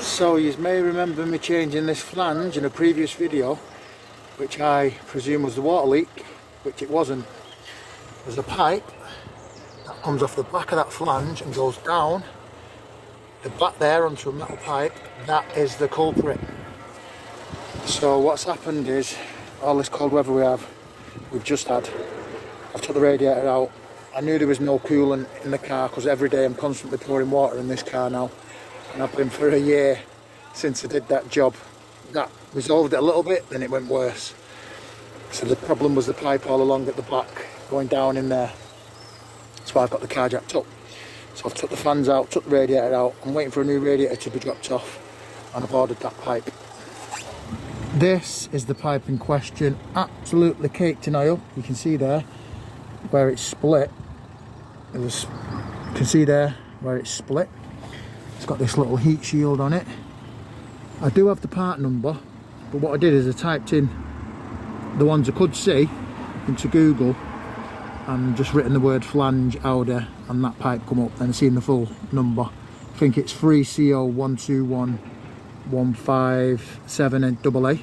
So you may remember me changing this flange in a previous video, which I presume was the water leak, which it wasn't. There's a pipe that comes off the back of that flange and goes down the back there onto a metal pipe. That is the culprit. So what's happened is, all this cold weather we've just had, I've took the radiator out. I knew there was no coolant in the car because every day I'm constantly pouring water in this car now, and I've been for a year since I did that job. That resolved it a little bit, then it went worse. So the problem was the pipe all along at the back going down in there. That's why I've got the car jacked up. So I've took the fans out, took the radiator out. I'm waiting for a new radiator to be dropped off, and I've ordered that pipe. This is the pipe in question, absolutely caked in oil. You can see there where it's split. You can see there where it's split. It's got this little heat shield on it. I do have the part number, but what I did is I typed in the ones I could see into Google and just written the word flange Audi, and that pipe come up, and seen the full number. I think it's 3CO121157AA.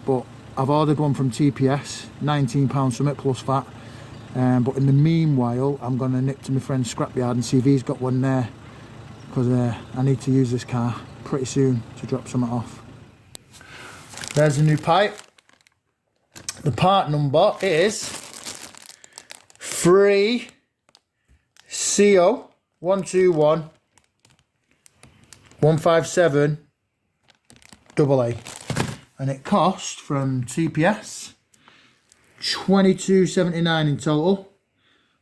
But I've ordered one from TPS, £19 something plus VAT. But in the meanwhile, I'm going to nip to my friend's scrapyard and see if he's got one there, because I need to use this car pretty soon to drop something off. There's a new pipe. The part number is 3CO121157AA, and it cost from TPS £22.79 in total.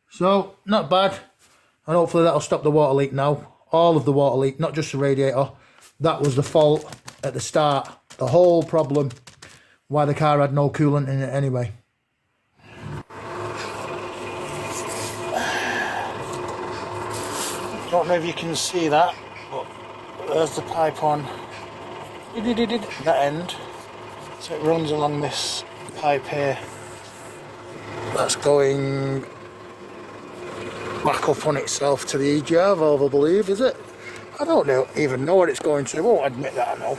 So not bad, and hopefully that'll stop the water leak now. All of the water leak, not just the radiator. That was the fault at the start, the whole problem why the car had no coolant in it anyway. Don't know if you can see that, but there's the pipe on that end. So it runs along this pipe here. That's going back up on itself to the EGR valve, I believe, is it? I don't even know what it's going to. I won't admit that I know.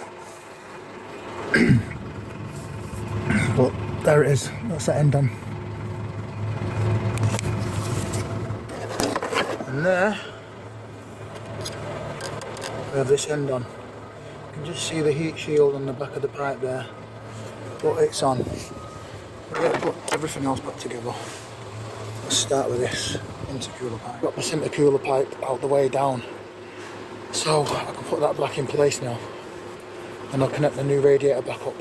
But there it is. That's the end on. And there we have this end on. You can just see the heat shield on the back of the pipe there, but it's on. We're going to put everything else back together. Let's start with this intercooler pipe. Got my intercooler pipe out the way down, so I can put that back in place now, and I'll connect the new radiator back up.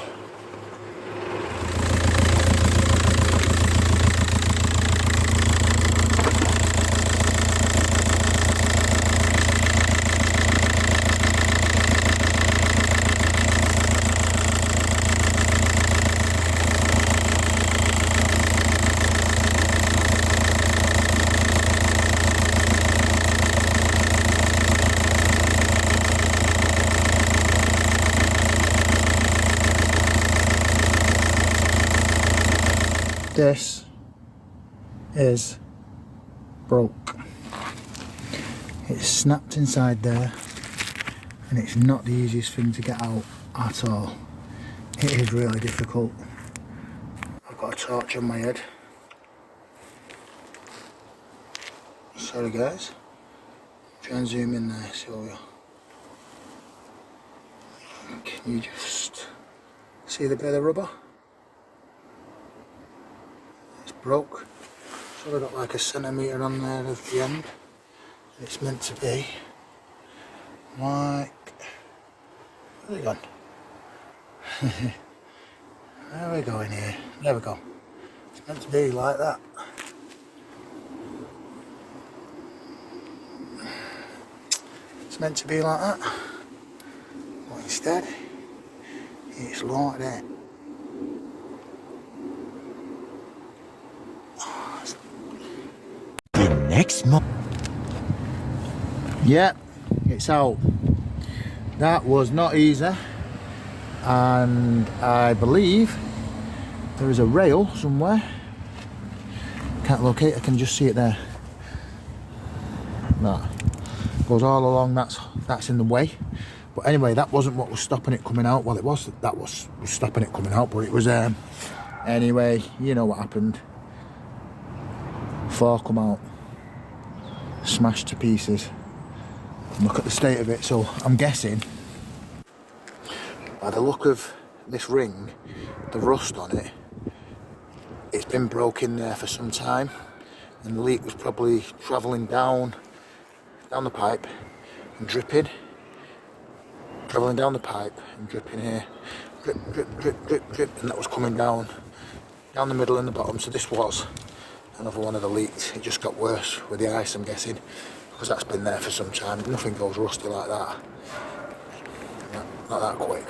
This is broke. It's snapped inside there, and it's not the easiest thing to get out at all. It is really difficult. I've got a torch on my head. Sorry guys. Try and zoom in there, so can you just see the bit of rubber? Broke, so I've got like a centimetre on there at the end. It's meant to be like, where's it gone? Where are we going here? There we go. It's meant to be like that. It's meant to be like that, but instead it's like that. Next month. Yeah, it's out. That was not easy, and I believe there is a rail somewhere. Can't locate. I can just see it there. That goes all along. That's in the way. But anyway, that wasn't what was stopping it coming out. Well, it was, that was stopping it coming out, but it was, anyway, you know what happened. Four come out, smashed to pieces. And look at the state of it. So I'm guessing, by the look of this ring, the rust on it, it's been broken there for some time, and the leak was probably travelling down the pipe and dripping. Travelling down the pipe and dripping here, drip, drip, drip, drip, drip, and that was coming down the middle and the bottom. So this was another one of the leaks. It just got worse with the ice, I'm guessing, because that's been there for some time. Nothing goes rusty like that. Not that quick.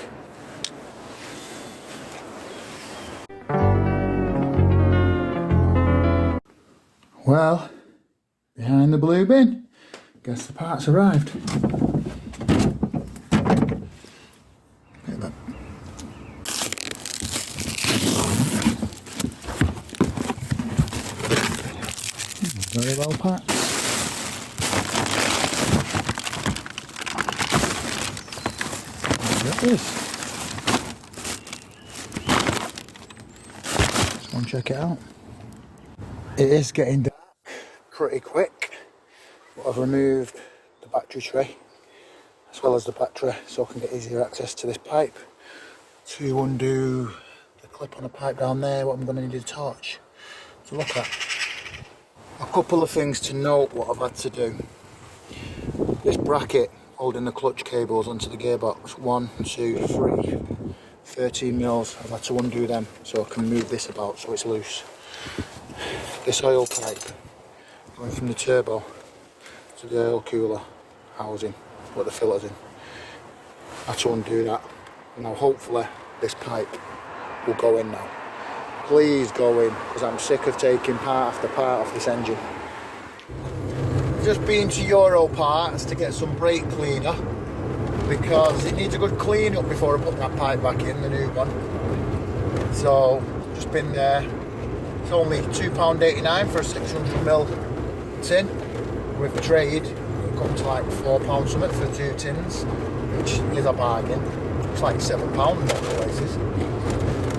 Well, behind the blue bin, guess the parts arrived. Very well packed. There it is. Just want to check it out. It is getting dark pretty quick, but I've removed the battery tray as well as the battery so I can get easier access to this pipe. To undo the clip on a pipe down there, what I'm going to need a torch to look at. A couple of things to note what I've had to do. This bracket holding the clutch cables onto the gearbox, 1, 2, 3, 13 mils, I've had to undo them so I can move this about so it's loose. This oil pipe going from the turbo to the oil cooler housing, what the filter's in, I had to undo that. Now hopefully this pipe will go in now. Please go in, because I'm sick of taking part after part off this engine. Just been to Euro Parts to get some brake cleaner, because it needs a good clean up before I put that pipe back in, the new one. So, just been there. It's only £2.89 for a 600ml tin. With trade, it comes to like £4 something for 2 tins, which is a bargain. It's like £7 in most places.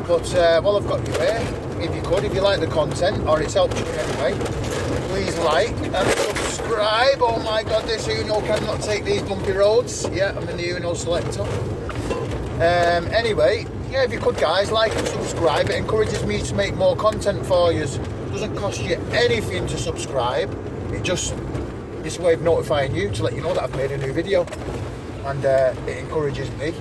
But while I've got you here, if you like the content, or it's helped you in any way, please like and subscribe. Oh my god, this Uno cannot take these bumpy roads. Yeah, I'm in the Uno selector. Anyway, yeah, if you could guys, like and subscribe. It encourages me to make more content for you. It doesn't cost you anything to subscribe. It's a way of notifying you to let you know that I've made a new video. And it encourages me.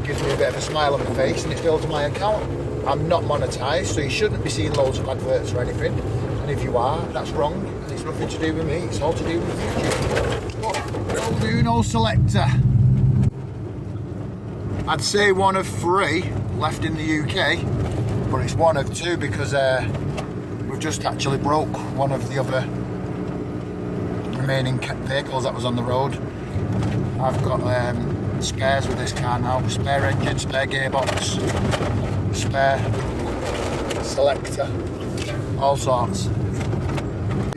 Gives me a bit of a smile on my face, and it builds my account. I'm not monetized, so you shouldn't be seeing loads of adverts or anything. And if you are, that's wrong, and it's nothing to do with me, it's all to do with YouTube. But Uno selector. I'd say one of 3 left in the UK, but it's one of 2 because we've just actually broke one of the other remaining vehicles that was on the road. I've got spares with this car now, spare engine, spare gearbox, spare selector, all sorts.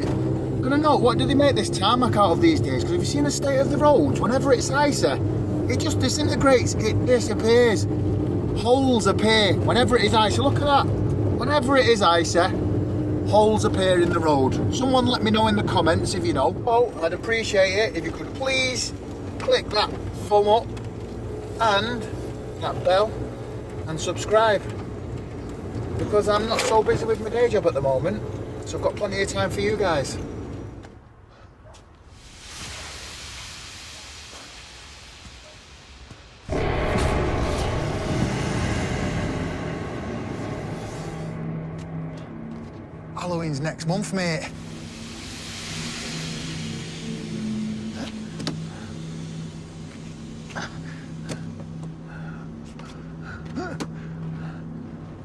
I'm gonna know, what do they make this tarmac out of these days? Because have you seen the state of the roads? Whenever it's icy, it just disintegrates, it disappears. Holes appear whenever it is icy. Look at that. Whenever it is icy, holes appear in the road. Someone let me know in the comments if you know. Oh, I'd appreciate it if you could please click that thumb up and that bell and subscribe, because I'm not so busy with my day job at the moment, so I've got plenty of time for you guys. Halloween's next month, mate.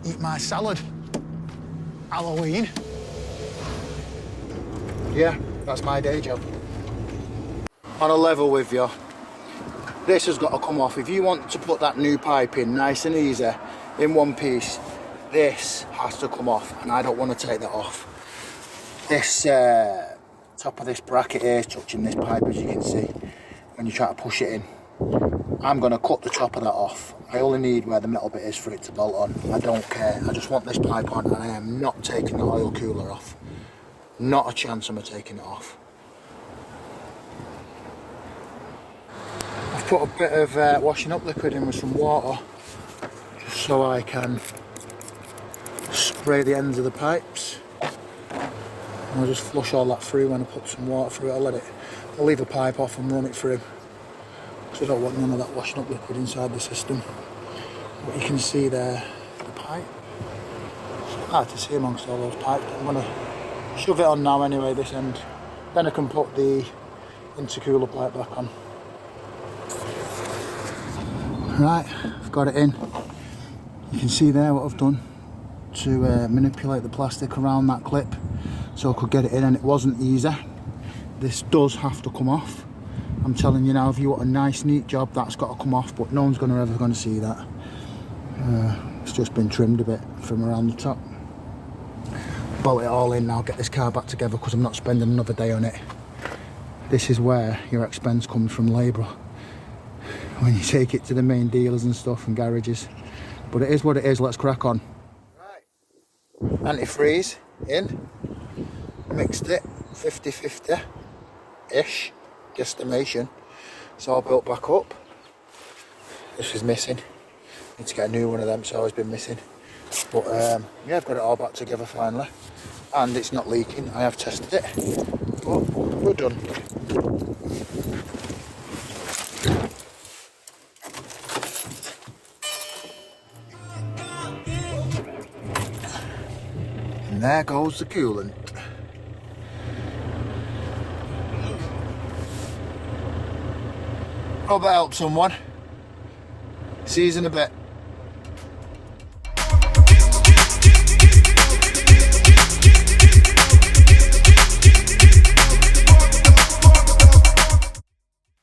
Eat my salad. Halloween. Yeah, that's my day job. On a level with you, this has got to come off. If you want to put that new pipe in nice and easy, in one piece, this has to come off, and I don't want to take that off. This top of this bracket here is touching this pipe, as you can see, when you try to push it in. I'm going to cut the top of that off. I only need where the metal bit is for it to bolt on. I don't care. I just want this pipe on, and I am not taking the oil cooler off. Not a chance am I taking it off. I've put a bit of washing up liquid in with some water, just so I can spray the ends of the pipes. And I'll just flush all that through when I put some water through it. I'll leave a pipe off and run it through, because I don't want none of that washing up liquid inside the system. But you can see there, the pipe. It's hard to see amongst all those pipes. I'm going to shove it on now anyway, this end. Then I can put the intercooler pipe back on. Right, I've got it in. You can see there what I've done to manipulate the plastic around that clip so I could get it in, and it wasn't easy. This does have to come off. I'm telling you now, if you want a nice neat job, that's got to come off, but no one's ever going to see that. It's just been trimmed a bit from around the top. Bolt it all in now, get this car back together, because I'm not spending another day on it. This is where your expense comes from labour, when you take it to the main dealers and stuff and garages. But it is what it is. Let's crack on. Right, antifreeze in, mixed it 50-50 ish, guesstimation. It's all built back up. This is missing. Need to get a new one of them, it's always been missing. But yeah, I've got it all back together finally, and it's not leaking. I have tested it, but we're done. And there goes the coolant. Hope that helps someone. See you in a bit.